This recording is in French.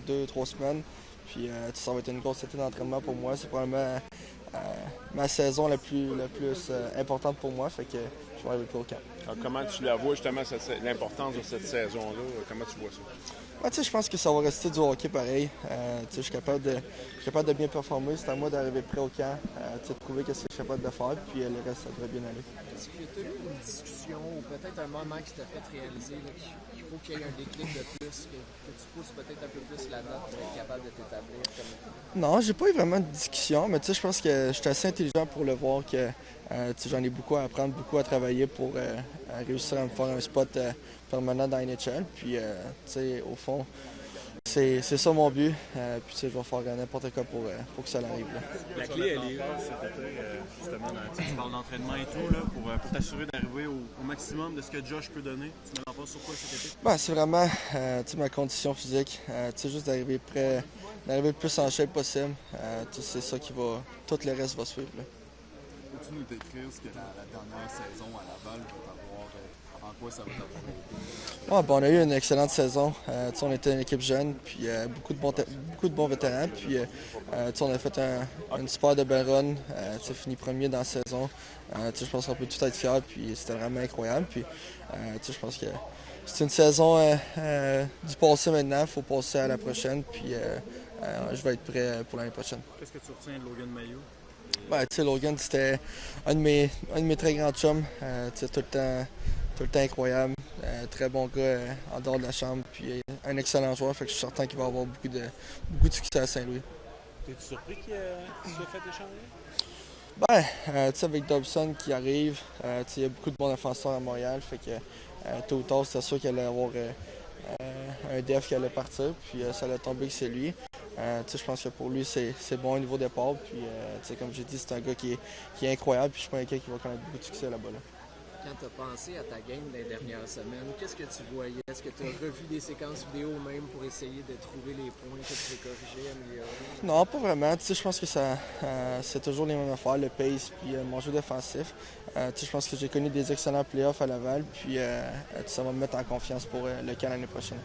2-3 semaines. Puis ça va être une grosse été d'entraînement pour moi. C'est probablement ma saison la plus importante pour moi. Fait que je vais arriver plus au camp. Alors, comment tu la vois justement l'importance de cette saison-là? Comment tu vois ça? Je pense que ça va rester du hockey pareil. Je suis capable de bien performer. C'est à moi d'arriver prêt au camp, de prouver ce que je suis capable de faire, puis le reste, ça devrait bien aller. Est-ce que tu as eu une discussion ou peut-être un moment qui t'a fait réaliser qu'il faut qu'il y ait un déclic de plus, que tu pousses peut-être un peu plus la note pour être capable de t'établir comme... Non, j'ai pas eu vraiment de discussion, mais je pense que j'étais assez intelligent pour le voir que j'en ai beaucoup à apprendre, beaucoup à travailler pour réussir à me faire un spot permanent dans la NHL. Puis, au fond, c'est ça mon but. Puis, je vais faire n'importe quoi pour que ça arrive. Là. La clé, elle est cet été, justement, tu parles d'entraînement et tout, là, pour t'assurer d'arriver au maximum de ce que Josh peut donner. Tu mets l'emphase sur quoi cet été? C'est vraiment ma condition physique. Juste d'arriver prêt, d'arriver le plus en shape possible. C'est ça qui va. Tout le reste va suivre. Là. Peux-tu nous décrire ce que la dernière saison à Laval va t'avoir, en quoi ça va t'avoir aidé? On a eu une excellente saison. On était une équipe jeune, puis beaucoup de bons vétérans. Puis on a fait une super de belle run. Fini premier dans la saison. Je pense qu'on peut tout être fiers, puis c'était vraiment incroyable. Puis je pense que c'est une saison du passé maintenant. Il faut passer à la prochaine, puis je vais être prêt pour l'année prochaine. Qu'est-ce que tu retiens de Logan Mailloux? Logan, c'était un de mes très grands chums. Tout le temps incroyable. Très bon gars en dehors de la chambre. Puis un excellent joueur. Fait que je suis certain qu'il va avoir beaucoup de succès à Saint-Louis. T'es-tu surpris qu'il soit fait échanger? Avec Dobson qui arrive, il y a beaucoup de bons défenseurs à Montréal. Fait que tôt ou tard, c'était sûr qu'il allait avoir un def qui allait partir. Puis ça allait tomber que c'est lui. Je pense que pour lui, c'est bon au niveau départ. Puis, comme j'ai dit, c'est un gars qui est incroyable. Puis je suis pas inquiet qu'il va connaître beaucoup de succès là-bas. Là. Quand tu as pensé à ta game des dernières semaines, qu'est-ce que tu voyais? Est-ce que tu as revu des séquences vidéo même pour essayer de trouver les points que tu peux corriger, améliorer? Non, pas vraiment. Je pense que c'est toujours les mêmes affaires, le pace puis mon jeu défensif. Je pense que j'ai connu des excellents playoffs à Laval. Puis ça va me mettre en confiance pour le camp l'année prochaine.